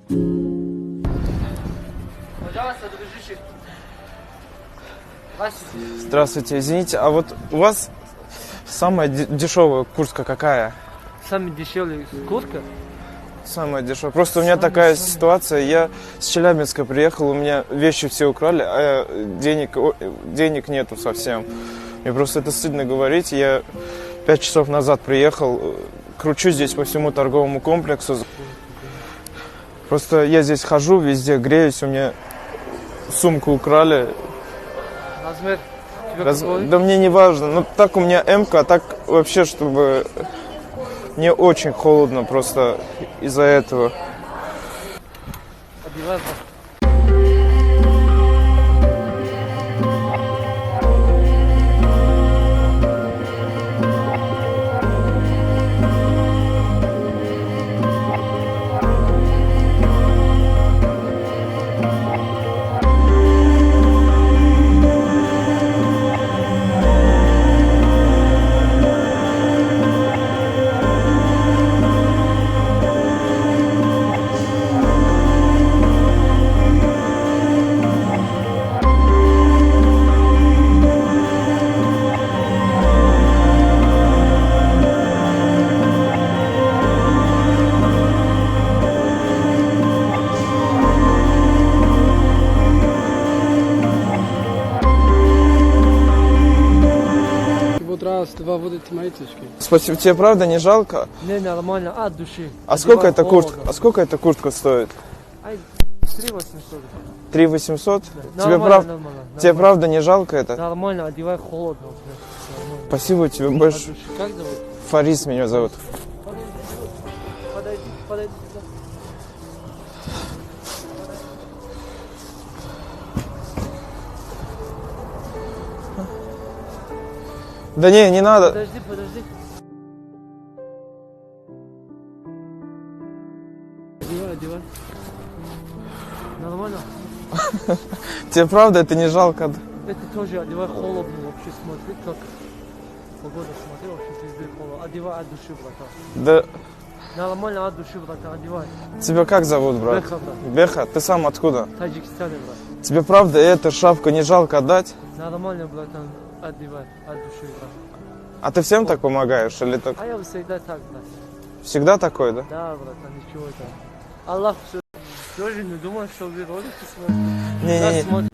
Пожалуйста, дружище. Здравствуйте, извините, а вот у вас самая дешевая куртка какая? Самый дешевый куртка? Самая дешевая. Просто у меня такая ситуация, я с Челябинска приехал, у меня вещи все украли, а денег нету совсем. Мне просто это стыдно говорить, я 5 часов назад приехал, кручу здесь по всему торговому комплексу. Просто я здесь хожу, везде греюсь, у меня сумку украли. Размер тебе какой? Да мне не важно, ну так у меня М-ка, а так вообще, чтобы... Мне очень холодно просто из-за этого. Одевай. Вот раз, два, вот эти маятнички. Спасибо, тебе правда не жалко? Не, нормально, от души. А сколько эта куртка стоит? Ай, 3800. 3800? Нормально. Тебе правда не жалко это? Нормально, одевай холодно. Спасибо тебе большое. Как зовут? Фарис меня зовут. Подойди. Да не надо. Подожди. Одевай. Нормально? Тебе правда это не жалко? Это тоже одевай холодно. Вообще смотри, как погода, смотри, вообще везде холодно. Одевай от души, братан. Да. Нормально от души, братан, одевай. Тебя как зовут, брат? Беха, брат. Беха? Ты сам откуда? Таджикистане, брат. Тебе правда эту шапку не жалко отдать? Нормально, братан, одевай от души, брат. А ты всем так помогаешь или так? А я всегда так, брат. Всегда такой, да? Да, братан, ничего это. Аллах все. Тоже не думал, что вы ролики смотрите. Не-не-не. Да, смотрю.